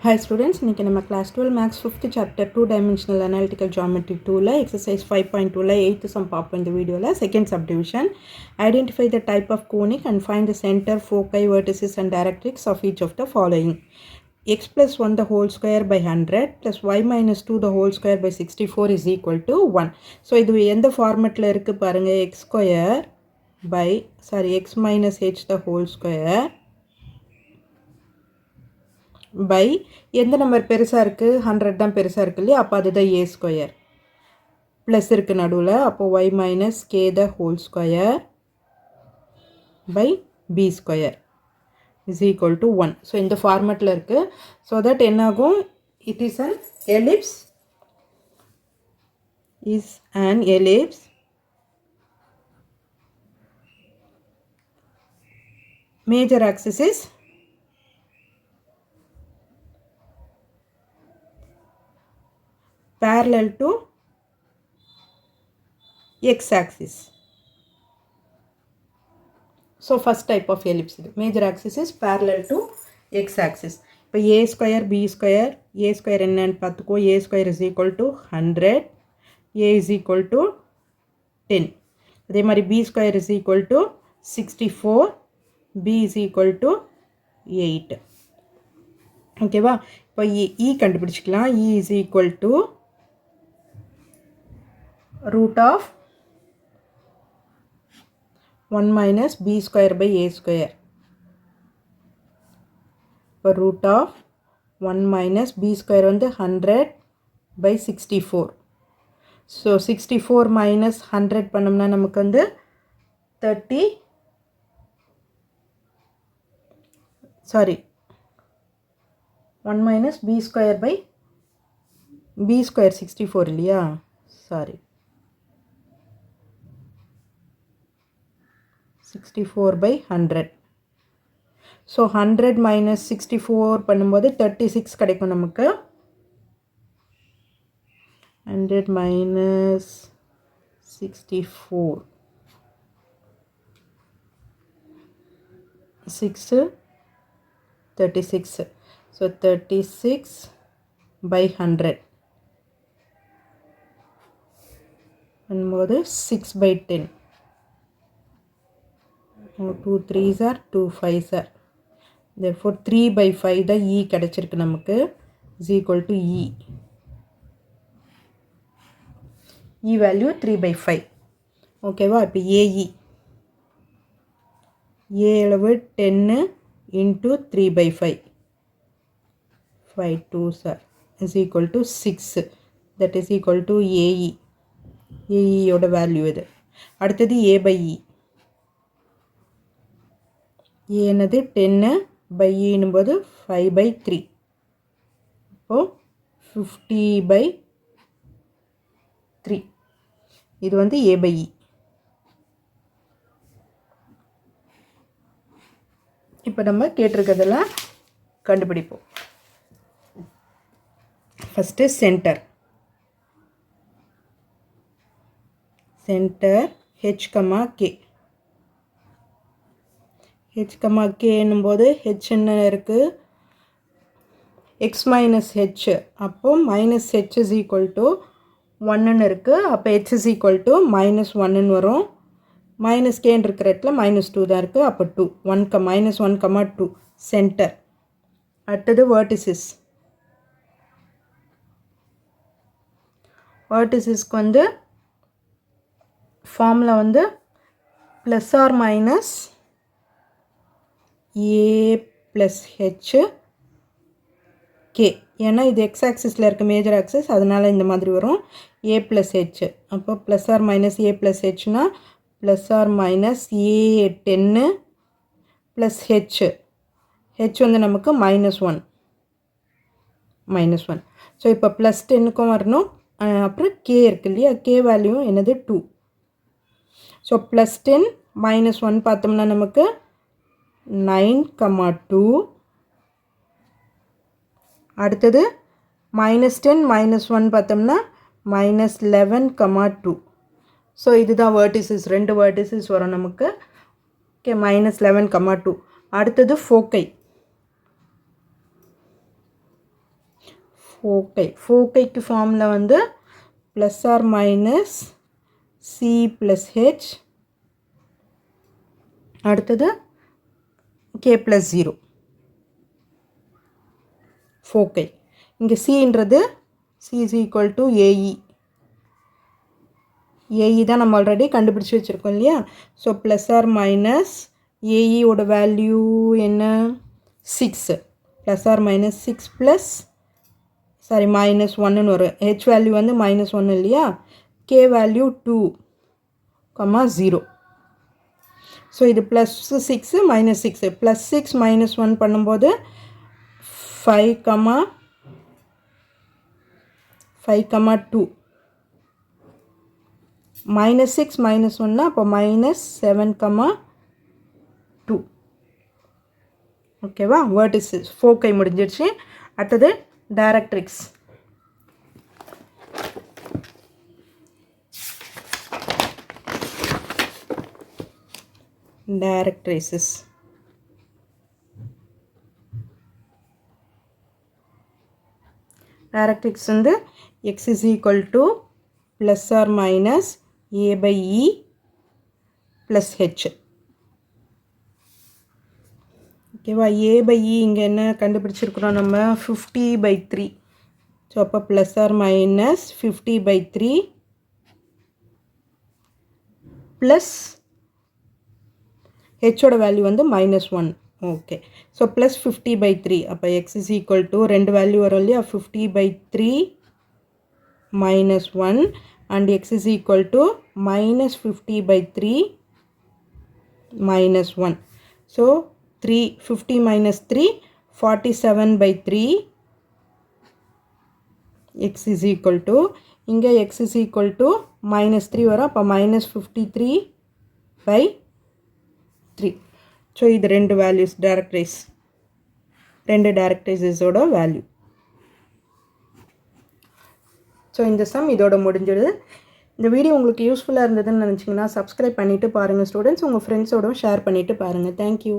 Hi students, இன்னைக்கு நம்ம class 12 maths 5th chapter 2 dimensional analytical geometry 2ல exercise 5.2ல 8th sum பார்ப்போம் இந்த வீடியோல. Second subdivision, identify the type of conic and find the center, foci, vertices and directrix of each of the following. X plus 1 the whole square by 100 plus y minus 2 the whole square by 64 is equal to 1. So இது எந்த ஃபார்மட்ல இருக்கு பாருங்க, x square by x minus h the whole square by எந்த number பெருசாக இருக்குது, 100 தான் பெருசாக இருக்கு இல்லையா, அப்போ அதுதான் ஏ ஸ்கொயர் ப்ளஸ் இருக்குது நடுவில், அப்போது y minus k the whole square by b square is equal to 1. So இந்த ஃபார்மேட்டில் இருக்குது. ஸோ தட் என்னாகும், it is an ellipse major axis is parallel to x-axis. So first type of ellipse, major axis is parallel to x-axis. இப்போ a square b square, a square என்னன்னு பார்த்துக்கோ, a square is equal to 100, a is equal to 10. அதே மாதிரி b square is equal to 64, b is equal to 8. ஓகேவா? இப்போ e கண்டுபிடிச்சிக்கலாம். e is equal to root of 1 minus b square by a square. இப்போ root of 1 minus b square வந்து 100 by 64. So 64 minus 100 பண்ணோம்னா நமக்கு வந்து 1 minus b square by b square 64 இல்லையா, 64 by 100. So 100 minus 64 பண்ணும்போது 36 கிடைக்கும் நமக்கு. 100 minus 64 6 36. ஸோ 36 by 100 பண்ணும்போது 6 by 10. 2 3s are 2 5s are, therefore 3 by 5 தான் e கிடைச்சிருக்கு நமக்கு, is equal to e value 3 by 5. ஓகேவா? இப்போ a அளவு 10 into 3 by 5, 5 2s are is equal to 6, that is equal to ae யோட வேல்யூ இது. அடுத்தது a by e, என்னது 10 by e னும்போது 5 by 3, இப்போ 50 by 3. இது வந்து a by e. இப்போ நம்ம கேட்டிருக்கிறதெல்லாம் கண்டுபிடிப்போம். First centre h, k. h, k என்னும்போது h என்ன இருக்குது, x minus h, அப்போ minus h is equal to 1 இருக்குது. அப்போ h is equal to minus 1 வரும். minus k இருக்கிற இடத்துல minus 2 தான் இருக்குது, அப்போ 2 1 minus 1 2 சென்டர். அடுத்தது verticesக்கு வந்து ஃபார்முலா வந்து plus or minus a plus h k. ஏன்னா இது எக்ஸ் ஆக்சிஸில் இருக்க மேஜர் ஆக்சிஸ், அதனால் இந்த மாதிரி வரும் a ப்ளஸ் h. அப்போ plus or minus a plus hனா plus or minus a 10 plus h வந்து நமக்கு -1. ஸோ இப்போ ப்ளஸ் 10க்கும் வரணும். அப்புறம் k இருக்கு இல்லையா, k வேல்யூ என்னது 2. ஸோ ப்ளஸ் 10 -1 பார்த்தோம்னா நமக்கு 9, 2. அடுத்தது -10 -1 பார்த்தோம்னா -11, 2. ஸோ இதுதான் vertices, 2 vertices வரும் நமக்கு. ஓகே, -11, 2. அடுத்தது ஃபோக்கை. ஃபோக்கைக்கு ஃபார்மில் வந்து plus or minus C plus H, அடுத்தது கே ப்ளஸ் 0 ஃபோக்கை. இங்கே சின்றது C is equal to AE. AE தான் நம்ம ஆல்ரெடி கண்டுபிடிச்சி வச்சுருக்கோம் இல்லையா. ஸோ ப்ளஸ் ஆர் மைனஸ் ஏஇயோட வேல்யூ என்ன 6, plus or minus 6 plus minus 1ன்னு வரும். ஹெச் வேல்யூ வந்து -1 இல்லையா. K value 2, 0. ஸோ இது +6 -6, +6 -1 பண்ணும்போது 5, 2. -6 -1னா அப்போ -7, 2. ஓகேவா. வேர்டிசஸ் ஃபோக்கை முடிஞ்சிடுச்சு. அடுத்தது டைரக்ட்ரிக்ஸ். டைரக்ட்ரிசஸ் டைரக்ட்ரிக்ஸ் வந்து x is equal to plus or minus a by e plus h. ஓகேவா. a by e இங்கே என்ன கண்டுபிடிச்சிருக்கிறோம் நம்ம 50/3. ஸோ அப்போ ப்ளஸ் ஆர் மைனஸ் 50/3 ப்ளஸ் ஹெச்சோட வேல்யூ வந்து -1. ஓகே. ஸோ ப்ளஸ் 50/3 அப்போ x is equal to 2 value வரும் இல்லையா. 50/3 -1 and x is equal to -50/3 -1. So 50 minus 3 47/3 x is equal to இங்கே x is equal to -3 வரும். அப்போ -53/3. ஸோ இது ரெண்டு வேல்யூஸ் டைரக்ட்ரைஸ், ரெண்டு டைரக்ட்ரைஸஸோட வேல்யூ. ஸோ இந்த சம் இதோட முடிஞ்சிடுது. இந்த வீடியோ உங்களுக்கு யூஸ்ஃபுல்லாக இருந்ததுன்னு நினச்சிங்கன்னா சப்ஸ்கிரைப் பண்ணிவிட்டு பாருங்கள் ஸ்டூடெண்ட்ஸ். உங்கள் ஃப்ரெண்ட்ஸோடும் ஷேர் பண்ணிவிட்டு பாருங்கள். தேங்க்யூ.